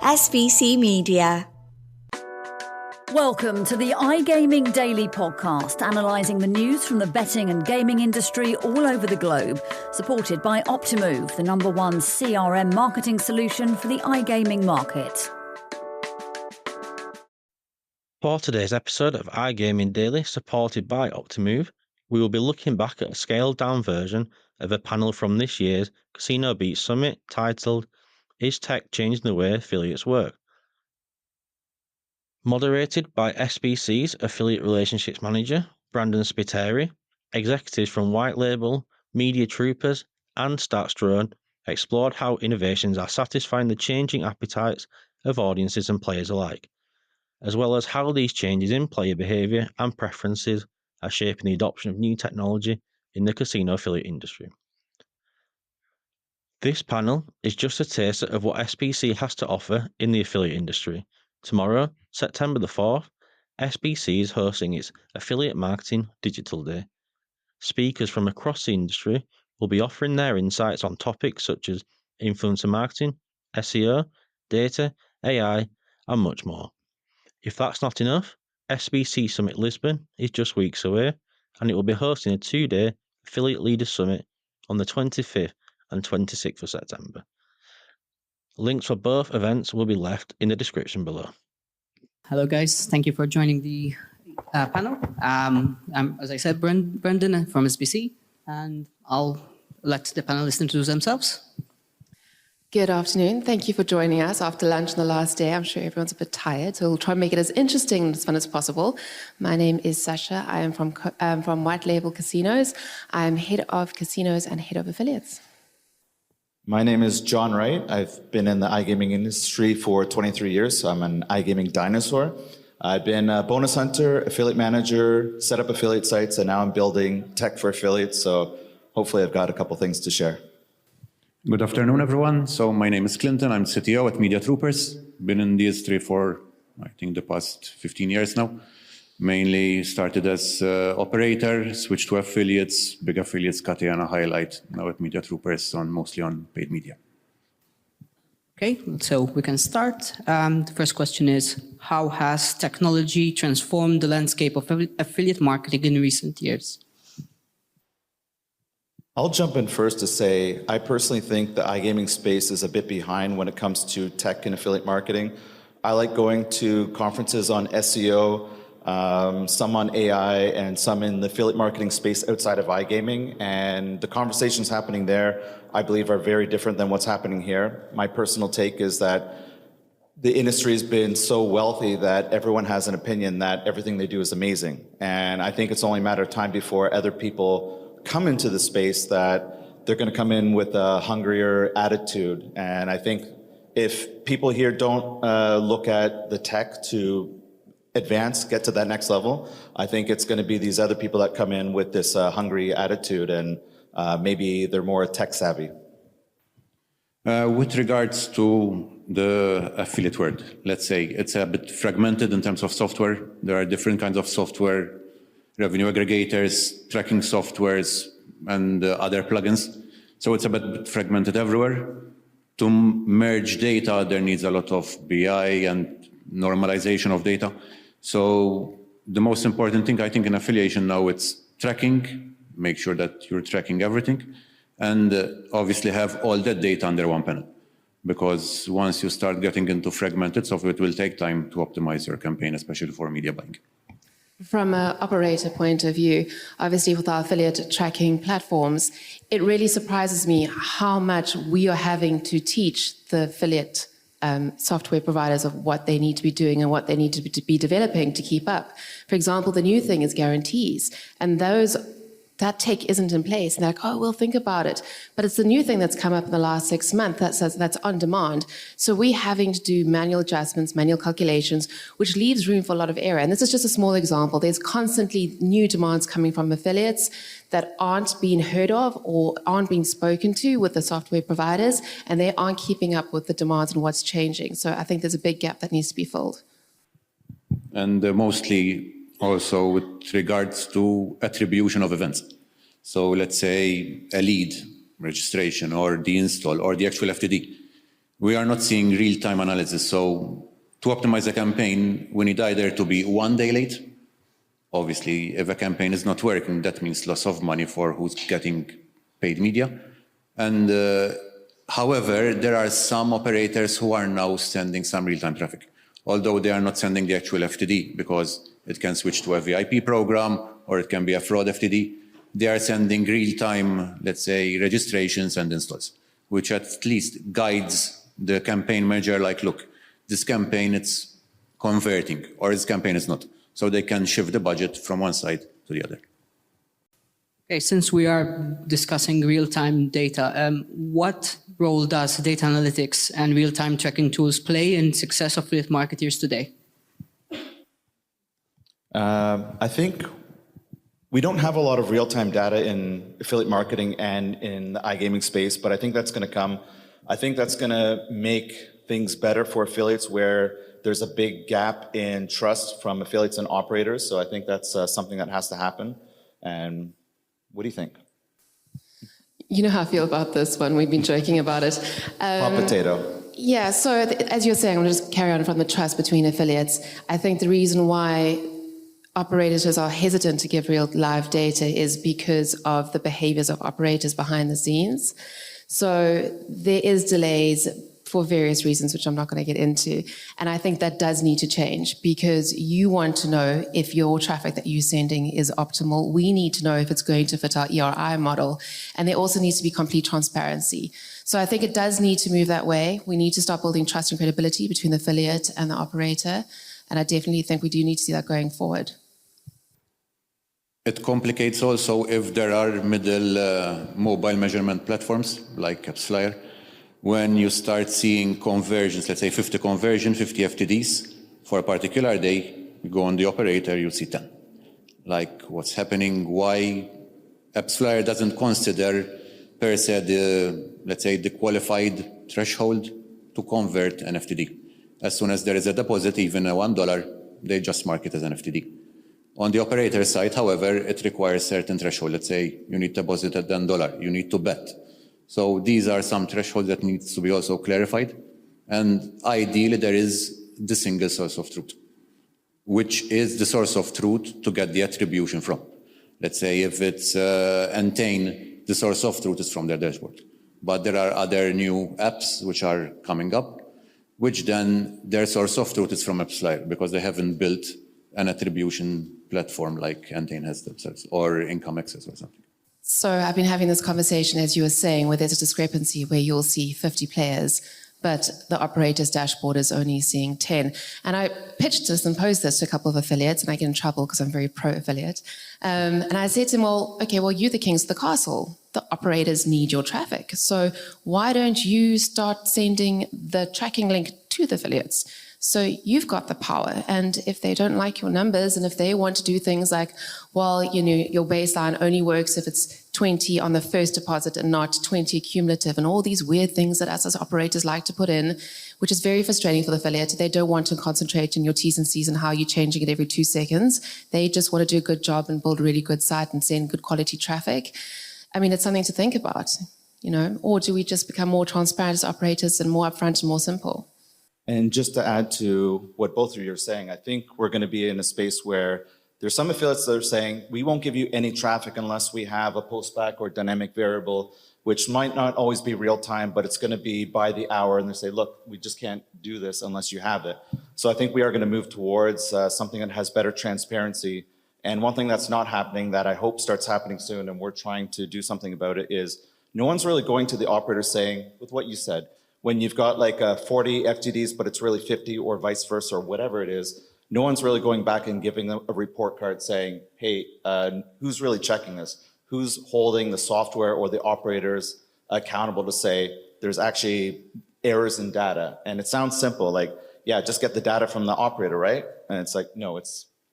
SBC Media. Welcome to the iGaming Daily podcast, analysing the news from the betting and gaming industry all over the globe, supported by Optimove, the #1 CRM marketing solution for the iGaming market. For today's episode of iGaming Daily, supported by Optimove, we will be looking back at a scaled-down version of a panel from this year's Casino Beat Summit titled, Is Tech Changing the Way Affiliates Work? Moderated by SBC's Affiliate Relationships Manager, Brandon Spiteri, executives from White Label, Media Troopers, and StatsDrone explored how innovations are satisfying the changing appetites of audiences and players alike, as well as how these changes in player behaviour and preferences are shaping the adoption of new technology in the casino affiliate industry. This panel is just a taster of what SBC has to offer in the affiliate industry. Tomorrow, September the 4th, SBC is hosting its Affiliate Marketing Digital Day. Speakers from across the industry will be offering their insights on topics such as influencer marketing, SEO, data, AI, and much more. If that's not enough, SBC Summit Lisbon is just weeks away, and it will be hosting a 2-day Affiliate Leaders Summit on the 25th and 26th of September. Links for both events will be left in the description below. Hello, guys. Thank you for joining the panel. I'm, as I said, Brendan from SBC, and I'll let the panelists introduce themselves. Good afternoon. Thank you for joining us after lunch on the last day. I'm sure everyone's a bit tired, so we'll try and make it as interesting and as fun as possible. My name is Sasha. I am from White Label Casinos. I'm head of casinos and head of affiliates. My name is John Wright. I've been in the iGaming industry for 23 years, so I'm an iGaming dinosaur. I've been a bonus hunter, affiliate manager, set up affiliate sites, and now I'm building tech for affiliates, so hopefully I've got a couple things to share. Good afternoon, everyone. So my name is Clinton. I'm CTO at Media Troopers. Been in the industry for, I think, the past 15 years now. Mainly started as operator, switched to affiliates, big affiliates, Catena, Highlight, now at Media Troopers, mostly on paid media. Okay, so we can start. The first question is, how has technology transformed the landscape of affiliate marketing in recent years? I'll jump in first to say, I personally think the iGaming space is a bit behind when it comes to tech and affiliate marketing. I like going to conferences on SEO, some on AI, and some in the affiliate marketing space outside of iGaming. And the conversations happening there, I believe, are very different than what's happening here. My personal take is that the industry has been so wealthy that everyone has an opinion that everything they do is amazing. And I think it's only a matter of time before other people come into the space that they're going to come in with a hungrier attitude. And I think if people here don't look at the tech to advance, get to that next level, I think it's going to be these other people that come in with this hungry attitude, and maybe they're more tech savvy. With regards to the affiliate world, let's say it's a bit fragmented in terms of software. There are different kinds of software, revenue aggregators, tracking softwares, and other plugins. So it's a bit fragmented everywhere. To merge data, there needs a lot of BI and normalization of data. So the most important thing, I think, in affiliation now, it's tracking, make sure that you're tracking everything, and obviously have all that data under one panel. Because once you start getting into fragmented software, it will take time to optimize your campaign, especially for media buying. From an operator point of view, obviously with our affiliate tracking platforms, it really surprises me how much we are having to teach the affiliate software providers of what they need to be doing and what they need to be developing to keep up. For example, the new thing is guarantees, and that tech isn't in place. And they're like, oh, we'll think about it. But it's the new thing that's come up in the last 6 months that says that's on demand. So we're having to do manual adjustments, manual calculations, which leaves room for a lot of error. And this is just a small example. There's constantly new demands coming from affiliates that aren't being heard of or aren't being spoken to with the software providers, and they aren't keeping up with the demands and what's changing. So I think there's a big gap that needs to be filled. And mostly also with regards to attribution of events. So let's say a lead registration or the install or the actual FTD. we are not seeing real-time analysis. So to optimize a campaign, we need either to be 1 day late. Obviously, if a campaign is not working, that means loss of money for who's getting paid media. And however, there are some operators who are now sending some real-time traffic, although they are not sending the actual FTD because it can switch to a VIP program or it can be a fraud FTD. They are sending real-time, let's say, registrations and installs, which at least guides the campaign manager like, look, this campaign it's converting or this campaign is not. So they can shift the budget from one side to the other. Okay, since we are discussing real-time data, what role does data analytics and real-time tracking tools play in success of affiliate marketers today? I think we don't have a lot of real-time data in affiliate marketing and in the iGaming space, but I think that's going to come. I think that's going to make things better for affiliates where there's a big gap in trust from affiliates and operators. So I think that's something that has to happen. And what do you think? You know how I feel about this one. We've been joking about it. Hot potato. Yeah, so as you're saying, I'm going to just carry on from the trust between affiliates. I think the reason why operators are hesitant to give real live data is because of the behaviors of operators behind the scenes. So there is delays for various reasons, which I'm not going to get into. And I think that does need to change because you want to know if your traffic that you're sending is optimal. We need to know if it's going to fit our ERI model. And there also needs to be complete transparency. So I think it does need to move that way. We need to start building trust and credibility between the affiliate and the operator. And I definitely think we do need to see that going forward. It complicates also if there are middle mobile measurement platforms like AppsFlyer. When you start seeing conversions, let's say 50 conversion, 50 FTDs for a particular day, you go on the operator, you see 10. Like what's happening, why AppsFlyer doesn't consider per se the, let's say, the qualified threshold to convert an FTD. As soon as there is a deposit, even a $1, they just mark it as an FTD. On the operator side, however, it requires certain threshold. Let's say you need to deposit at $10, you need to bet. So these are some thresholds that needs to be also clarified. And ideally, there is the single source of truth, which is the source of truth to get the attribution from. Let's say if it's Entain, the source of truth is from their dashboard. But there are other new apps which are coming up, which then their source of truth is from AppsFlyer because they haven't built an attribution platform like Entain has themselves or Income Access or something. So I've been having this conversation, as you were saying, where there's a discrepancy where you'll see 50 players, but the operator's dashboard is only seeing 10. And I pitched this and posed this to a couple of affiliates, and I get in trouble because I'm very pro-affiliate. And I said to them, well, okay, well, you're the kings of the castle. The operators need your traffic. So why don't you start sending the tracking link to the affiliates? So you've got the power, and if they don't like your numbers, and if they want to do things like, well, you know, your baseline only works if it's 20 on the first deposit and not 20 cumulative, and all these weird things that us as operators like to put in, which is very frustrating for the affiliate. They don't want to concentrate on your T's and C's and how you're changing it every 2 seconds. They just want to do a good job and build a really good site and send good quality traffic. I mean, it's something to think about, you know, or do we just become more transparent as operators and more upfront and more simple? And just to add to what both of you are saying, I think we're going to be in a space where there's some affiliates that are saying, we won't give you any traffic unless we have a postback or dynamic variable, which might not always be real time, but it's going to be by the hour. And they say, look, we just can't do this unless you have it. So I think we are going to move towards something that has better transparency. And one thing that's not happening that I hope starts happening soon, and we're trying to do something about it, is no one's really going to the operator saying, with what you said, when you've got like 40 FTDs, but it's really 50 or vice versa or whatever it is, no one's really going back and giving them a report card saying, hey, who's really checking this? Who's holding the software or the operators accountable to say there's actually errors in data? And it sounds simple, like, yeah, just get the data from the operator, right? And it's like, no,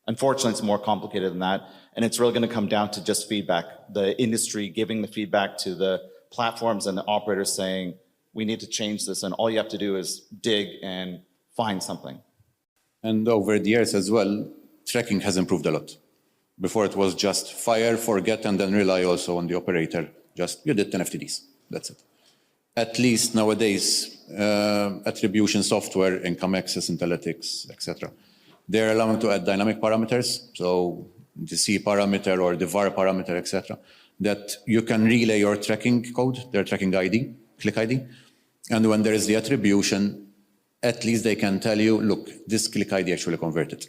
unfortunately, it's more complicated than that. And it's really going to come down to just feedback. The industry giving the feedback to the platforms and the operators saying, we need to change this, and all you have to do is dig and find something. And over the years as well, tracking has improved a lot. Before it was just fire, forget, and then rely also on the operator. Just, you did 10 FTDs, that's it. At least nowadays, attribution software, income access, analytics, etc. They're allowing to add dynamic parameters, so the C parameter or the var parameter, etc., that you can relay your tracking code, their tracking ID, click ID, and when there is the attribution, at least they can tell you, look, this click ID actually converted.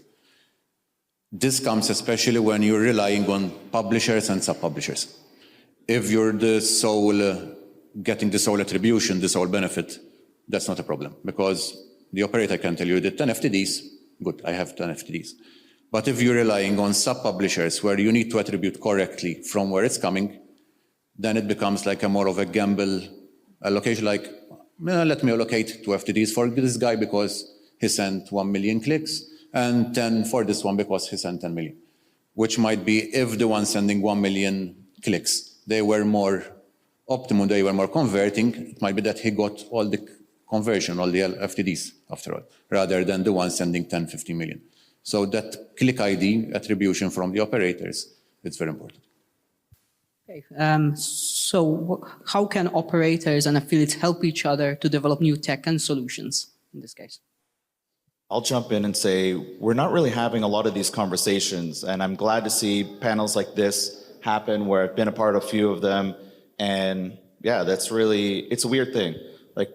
This comes especially when you're relying on publishers and sub-publishers. If you're the sole, getting the sole attribution, the sole benefit, that's not a problem, because the operator can tell you that 10 FTDs, good, I have 10 FTDs. But if you're relying on sub-publishers where you need to attribute correctly from where it's coming, then it becomes like a more of a gamble allocation, like, let me allocate 2 FTDs for this guy because he sent 1 million clicks, and 10 for this one because he sent 10 million. Which might be, if the one sending 1 million clicks, they were more optimum, they were more converting, it might be that he got all the conversion, all the FTDs after all, rather than the one sending 10, 50 million. So that click ID attribution from the operators, it's very important. Okay. So how can operators and affiliates help each other to develop new tech and solutions in this case? I'll jump in and say, we're not really having a lot of these conversations, and I'm glad to see panels like this happen where I've been a part of a few of them. And yeah, that's really, it's a weird thing. Like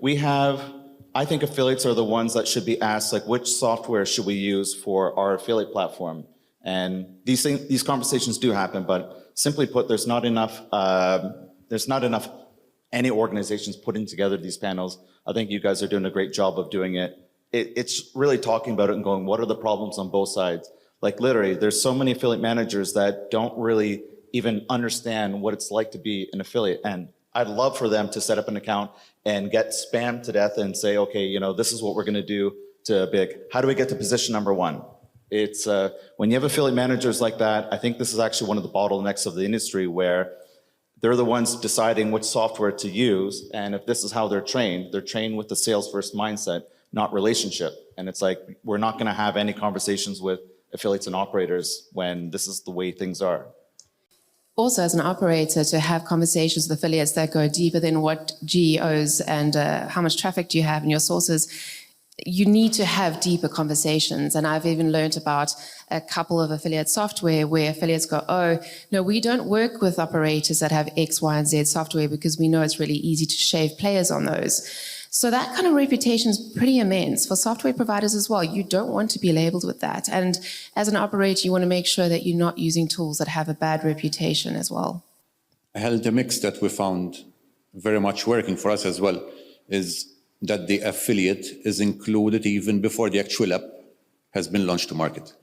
I think affiliates are the ones that should be asked, like, which software should we use for our affiliate platform? And these conversations do happen, but simply put, there's not enough any organizations putting together these panels. I think you guys are doing a great job of doing it. It's really talking about it and going, what are the problems on both sides? Like literally, there's so many affiliate managers that don't really even understand what it's like to be an affiliate. And I'd love for them to set up an account and get spammed to death and say, okay, this is what we're going to do to big. How do we get to position number 1? It's when you have affiliate managers like that, I think this is actually one of the bottlenecks of the industry where they're the ones deciding which software to use. And if this is how they're trained with the sales first mindset, not relationship. And it's like, we're not going to have any conversations with affiliates and operators when this is the way things are. Also, as an operator, to have conversations with affiliates that go deeper than what GEOs and how much traffic do you have in your sources, you need to have deeper conversations. And I've even learned about a couple of affiliate software where affiliates go, oh, no, we don't work with operators that have X, Y, and Z software because we know it's really easy to shave players on those. So that kind of reputation is pretty immense for software providers as well. You don't want to be labeled with that. And as an operator, you want to make sure that you're not using tools that have a bad reputation as well. A healthy mix that we found very much working for us as well is that the affiliate is included even before the actual app has been launched to market.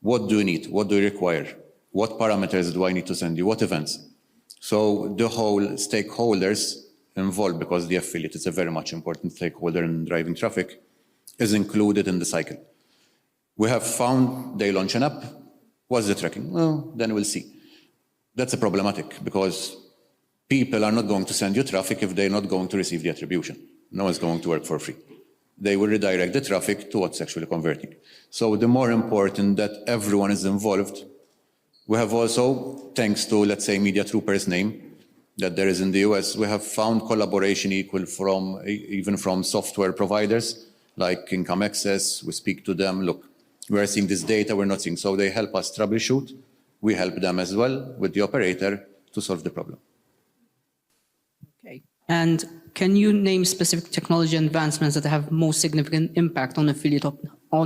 What do you need? What do you require? What parameters do I need to send you? What events? So the whole stakeholders involved, because the affiliate is a very much important stakeholder in driving traffic, is included in the cycle. We have found they launch an app. What's the tracking? Well, then we'll see. That's a problematic because people are not going to send you traffic if they're not going to receive the attribution. No one's going to work for free. They will redirect the traffic to what's actually converting. So the more important that everyone is involved. We have also, thanks to, let's say, Media Troopers name, that there is in the US, we have found collaboration equal even from software providers like Income Access. We speak to them, look, we're seeing this data, we're not seeing. So they help us troubleshoot. We help them as well with the operator to solve the problem. Okay. And can you name specific technology advancements that have most significant impact on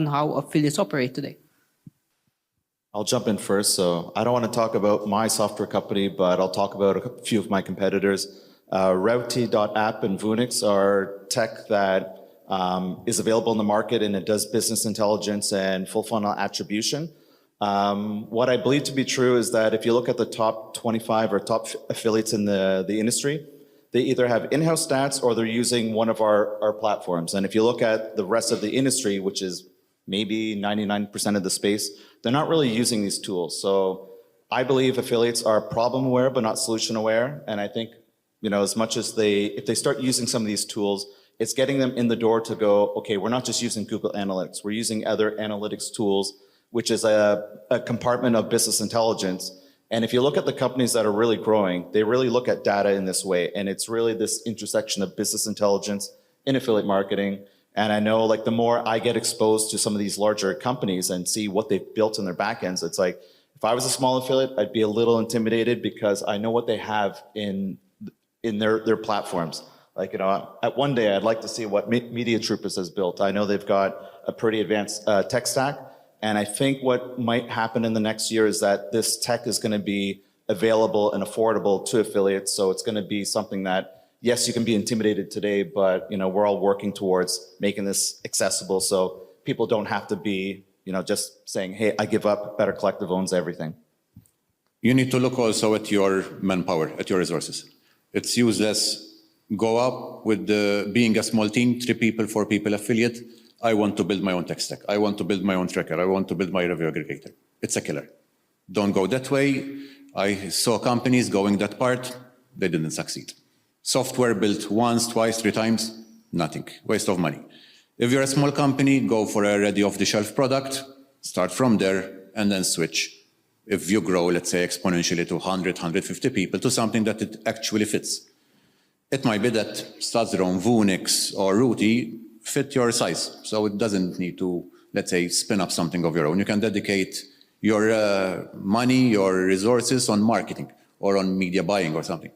how affiliates operate today? I'll jump in first. So I don't want to talk about my software company, but I'll talk about a few of my competitors. Routy.app and Voonix are tech that is available in the market, and it does business intelligence and full funnel attribution. What I believe to be true is that if you look at the top 25 or top affiliates in the industry, they either have in-house stats or they're using one of our platforms. And if you look at the rest of the industry, which is maybe 99% of the space, they're not really using these tools. So I believe affiliates are problem aware, but not solution aware. And I think, as much as if they start using some of these tools, it's getting them in the door to go, okay, we're not just using Google Analytics, we're using other analytics tools, which is a compartment of business intelligence. And if you look at the companies that are really growing, they really look at data in this way. And it's really this intersection of business intelligence in affiliate marketing. And I know like the more I get exposed to some of these larger companies and see what they've built in their backends, it's like, if I was a small affiliate, I'd be a little intimidated because I know what they have in their platforms. Like, at one day, I'd like to see what Media Troopers has built. I know they've got a pretty advanced tech stack. And I think what might happen in the next year is that this tech is going to be available and affordable to affiliates. So it's going to be something that, yes, you can be intimidated today, but we're all working towards making this accessible so people don't have to be just saying, hey, I give up, Better Collective owns everything. You need to look also at your manpower, at your resources. It's useless. Go up with being a small team, 3 people, 4 people affiliate. I want to build my own tech stack. I want to build my own tracker. I want to build my review aggregator. It's a killer. Don't go that way. I saw companies going that part. They didn't succeed. Software built once, twice, 3 times, nothing. Waste of money. If you're a small company, go for a ready off-the-shelf product, start from there, and then switch. If you grow, let's say, exponentially to 100, 150 people, to something that it actually fits. It might be that Stadsdrom, Voonix, or Ruti fit your size, so it doesn't need to, let's say, spin up something of your own. You can dedicate your money, your resources on marketing or on media buying or something.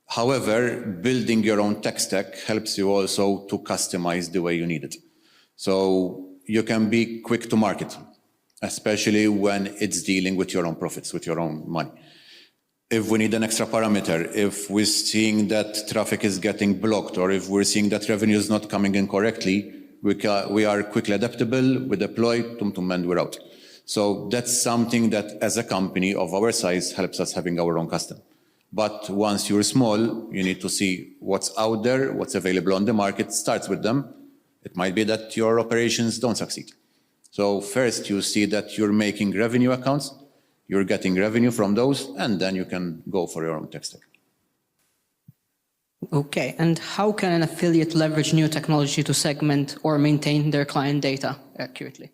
However, building your own tech stack helps you also to customize the way you need it. So you can be quick to market, especially when it's dealing with your own profits, with your own money. If we need an extra parameter, if we're seeing that traffic is getting blocked, or if we're seeing that revenue is not coming in correctly, we are quickly adaptable, we deploy, and we're out. So that's something that as a company of our size helps us having our own custom. But once you're small, you need to see what's out there, what's available on the market, starts with them. It might be that your operations don't succeed. So first you see that you're making revenue accounts, you're getting revenue from those, and then you can go for your own tech stack. Okay, and how can an affiliate leverage new technology to segment or maintain their client data accurately?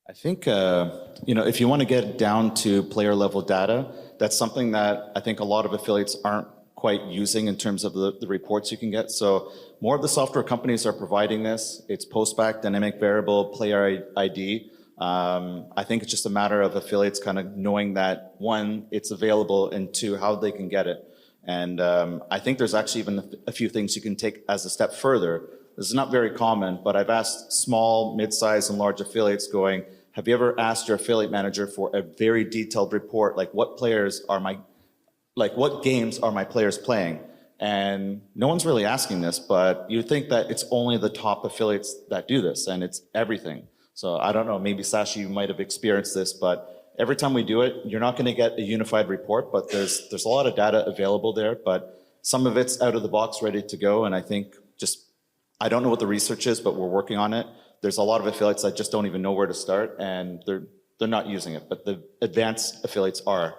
I think, if you want to get down to player level data, that's something that I think a lot of affiliates aren't quite using in terms of the reports you can get. So more of the software companies are providing this. It's post-back, dynamic variable, player ID. I think it's just a matter of affiliates kind of knowing that, 1, it's available, and 2, how they can get it. And I think there's actually even a few things you can take as a step further. This is not very common, but I've asked small, mid-sized, and large affiliates going, have you ever asked your affiliate manager for a very detailed report, like what games are my players playing? And no one's really asking this, but you think that it's only the top affiliates that do this, and it's everything. So I don't know, maybe Sasha, you might have experienced this, but every time we do it, you're not going to get a unified report, but there's a lot of data available there, but some of it's out of the box, ready to go. And I think I don't know what the research is, but we're working on it. There's a lot of affiliates that just don't even know where to start, and they're not using it, but the advanced affiliates are.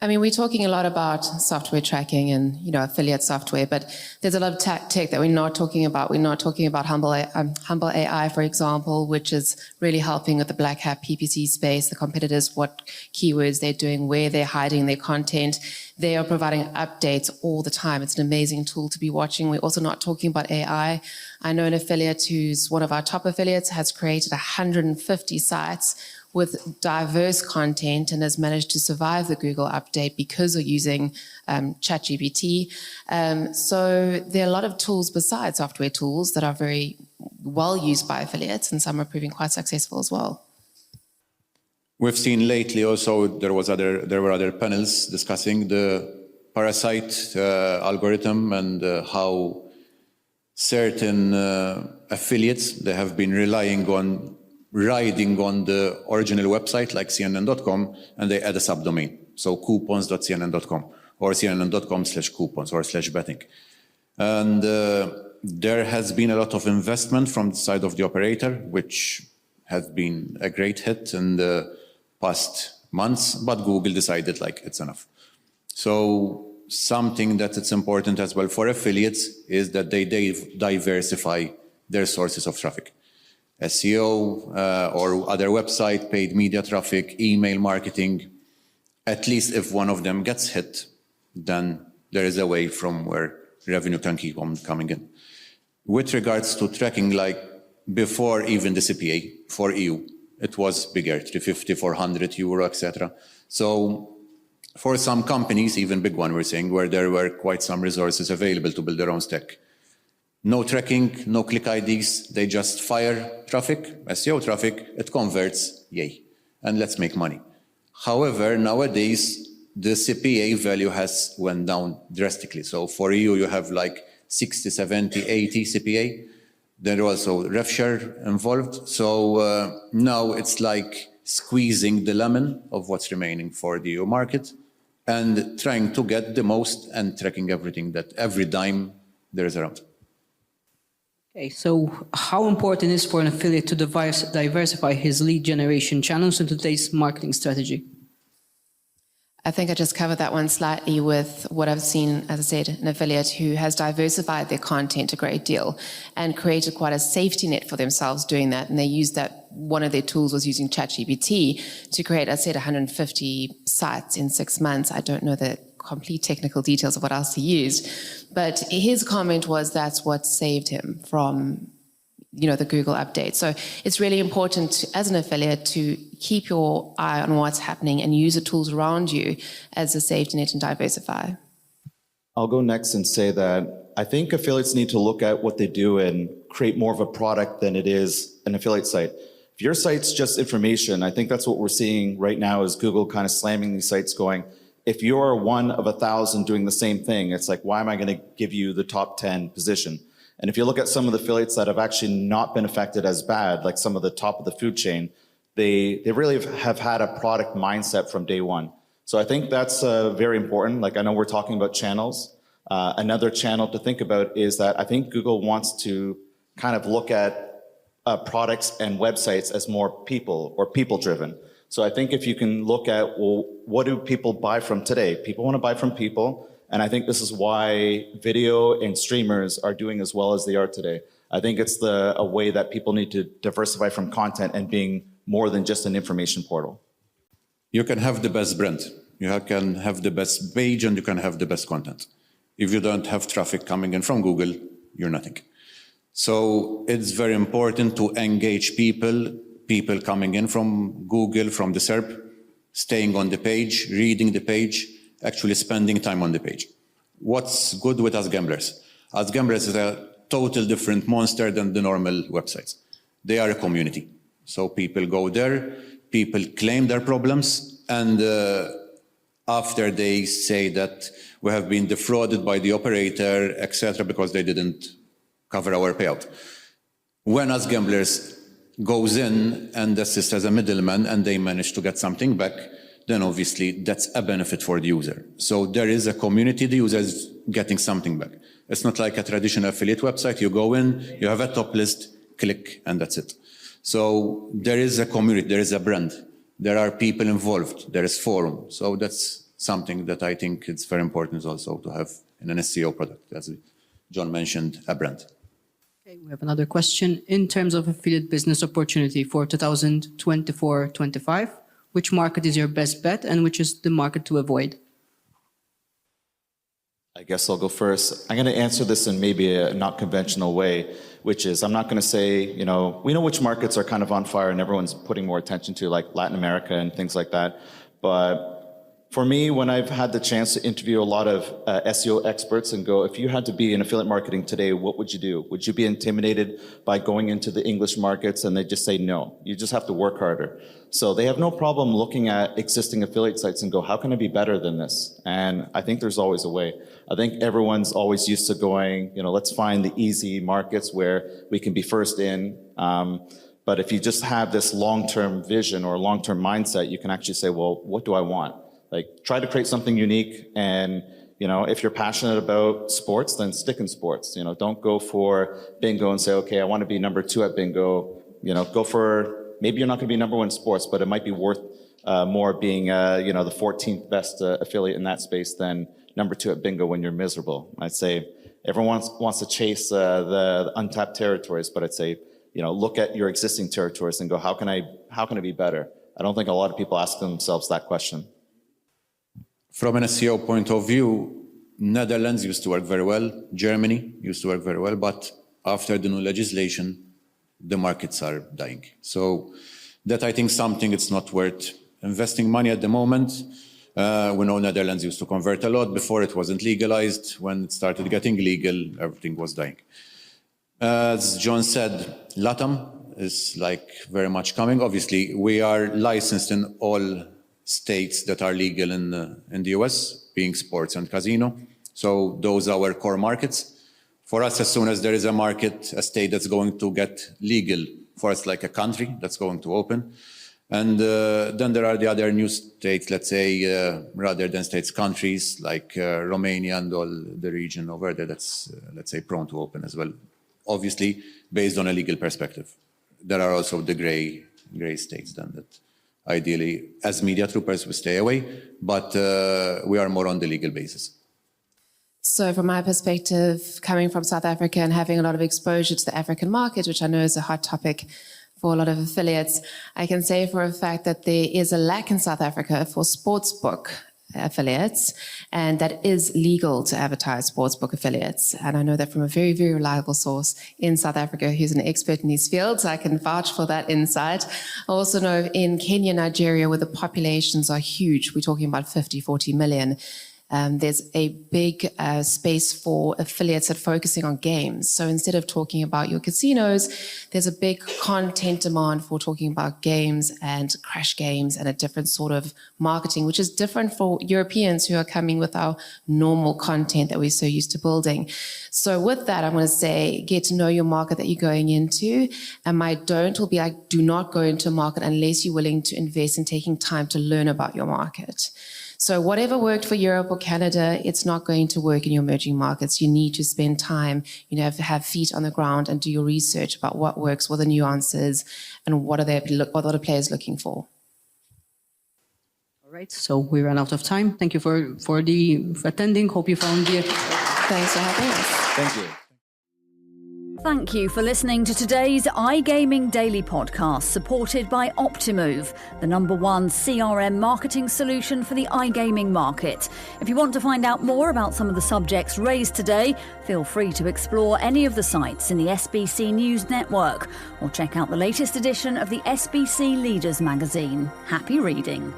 I mean, we're talking a lot about software tracking and, affiliate software, but there's a lot of tech that we're not talking about. We're not talking about Humble AI, for example, which is really helping with the black hat PPC space, the competitors, what keywords they're doing, where they're hiding their content. They are providing updates all the time. It's an amazing tool to be watching. We're also not talking about AI. I know an affiliate who's one of our top affiliates has created 150 sites with diverse content and has managed to survive the Google update because of using ChatGPT. So there are a lot of tools besides software tools that are very well used by affiliates, and some are proving quite successful as well. We've seen lately also there were other panels discussing the parasite algorithm and how certain affiliates, they have been riding on the original website like CNN.com, and they add a subdomain. So coupons.cnn.com or cnn.com/coupons or /betting. And there has been a lot of investment from the side of the operator, which has been a great hit in the past months, but Google decided it's enough. So something that it's important as well for affiliates is that they diversify their sources of traffic. SEO or other website, paid media traffic, email marketing. At least if one of them gets hit, then there is a way from where revenue can keep on coming in. With regards to tracking, like before even the CPA for EU, it was bigger, 350, 400 euro, etc. So for some companies, even big one, we're saying, where there were quite some resources available to build their own stack. No tracking, no click IDs, they just fire traffic, SEO traffic, it converts, yay, and let's make money. However, nowadays, the CPA value has went down drastically. So for EU, you have like 60, 70, 80 CPA. There are also rev share involved. So now it's like squeezing the lemon of what's remaining for the EU market and trying to get the most and tracking everything, that every dime there is around. Okay, so how important is for an affiliate to diversify his lead generation channels in today's marketing strategy? I think I just covered that one slightly with what I've seen, as I said, an affiliate who has diversified their content a great deal and created quite a safety net for themselves doing that. And they used that, one of their tools was using ChatGPT to create, I said, 150 sites in 6 months. I don't know the complete technical details of what else he used, but his comment was that's what saved him from the Google update. So it's really important as an affiliate to keep your eye on what's happening and use the tools around you as a safety net and diversify. I'll go next and say that I think affiliates need to look at what they do and create more of a product than it is an affiliate site. If your site's just information, I think that's what we're seeing right now is Google kind of slamming these sites going, if you're one of 1,000 doing the same thing, it's like, why am I going to give you the top 10 position? And if you look at some of the affiliates that have actually not been affected as bad, like some of the top of the food chain, they really have had a product mindset from day one. So I think that's very important. Like I know we're talking about channels. Another channel to think about is that I think Google wants to kind of look at products and websites as more people or people-driven. So I think if you can look at, well, what do people buy from today? People want to buy from people. And I think this is why video and streamers are doing as well as they are today. I think it's a way that people need to diversify from content and being more than just an information portal. You can have the best brand, you can have the best page, and you can have the best content. If you don't have traffic coming in from Google, you're nothing. So it's very important to engage people coming in from Google, from the SERP, staying on the page, reading the page, actually spending time on the page. What's good with AskGamblers? AskGamblers is a total different monster than the normal websites. They are a community. So people go there, people claim their problems, and after they say that we have been defrauded by the operator, etc., because they didn't cover our payout. When AskGamblers goes in and assists as a middleman and they manage to get something back, then obviously that's a benefit for the user. So there is a community, the user is getting something back. It's not like a traditional affiliate website. You go in, you have a top list, click, and that's it. So there is a community, there is a brand, there are people involved, there is forum. So that's something that I think it's very important also to have in an SEO product, as John mentioned, a brand. Okay, we have another question. In terms of affiliate business opportunity for 2024-25, which market is your best bet and which is the market to avoid? I guess I'll go first. I'm going to answer this in maybe a not conventional way, which is I'm not going to say, we know which markets are kind of on fire and everyone's putting more attention to, like Latin America and things like that. But for me, when I've had the chance to interview a lot of SEO experts and go, if you had to be in affiliate marketing today, what would you do? Would you be intimidated by going into the English markets? And they just say, no, you just have to work harder. So they have no problem looking at existing affiliate sites and go, how can I be better than this? And I think there's always a way. I think everyone's always used to going, let's find the easy markets where we can be first in. But if you just have this long-term vision or long-term mindset, you can actually say, well, what do I want? Like, try to create something unique, and if you're passionate about sports, then stick in sports. Don't go for bingo and say, okay, I want to be number 2 at bingo. Go for, maybe you're not going to be number 1 in sports, but it might be worth more being the 14th best affiliate in that space than number 2 at bingo when you're miserable. I'd say everyone wants to chase the untapped territories, but I'd say look at your existing territories and go, how can I be better? I don't think a lot of people ask themselves that question. From an SEO point of view, Netherlands used to work very well, Germany used to work very well, but after the new legislation, the markets are dying. So that I think something it's not worth investing money at the moment. We know Netherlands used to convert a lot before it wasn't legalized. When it started getting legal, everything was dying. As John said, LATAM is like very much coming. Obviously, we are licensed in all states that are legal in the US, being sports and casino. So those are our core markets. For us, as soon as there is a market, a state that's going to get legal, for us like a country that's going to open. And then there are the other new states, let's say, rather than states, countries like Romania and all the region over there that's, let's say, prone to open as well. Obviously, based on a legal perspective. There are also the gray states then that ideally, as media troopers, we stay away, but we are more on the legal basis. So from my perspective, coming from South Africa and having a lot of exposure to the African market, which I know is a hot topic for a lot of affiliates, I can say for a fact that there is a lack in South Africa for sportsbook affiliates, and that is legal to advertise sportsbook affiliates. And I know that from a very, very reliable source in South Africa who's an expert in these fields. I can vouch for that insight. I also know in Kenya, Nigeria, where the populations are huge, we're talking about 50, 40 million, there's a big space for affiliates that are focusing on games. So instead of talking about your casinos, there's a big content demand for talking about games and crash games and a different sort of marketing, which is different for Europeans who are coming with our normal content that we're so used to building. So with that, I'm going to say, get to know your market that you're going into. And my don't will be like, do not go into a market unless you're willing to invest in taking time to learn about your market. So whatever worked for Europe or Canada, it's not going to work in your emerging markets. You need to spend time, have feet on the ground and do your research about what works, what are the nuances, and what are the players looking for. All right, so we ran out of time. Thank you for attending. Hope you found the... Thanks for having us. Thank you. Thank you for listening to today's iGaming Daily podcast, supported by Optimove, the #1 CRM marketing solution for the iGaming market. If you want to find out more about some of the subjects raised today, feel free to explore any of the sites in the SBC News Network or check out the latest edition of the SBC Leaders magazine. Happy reading.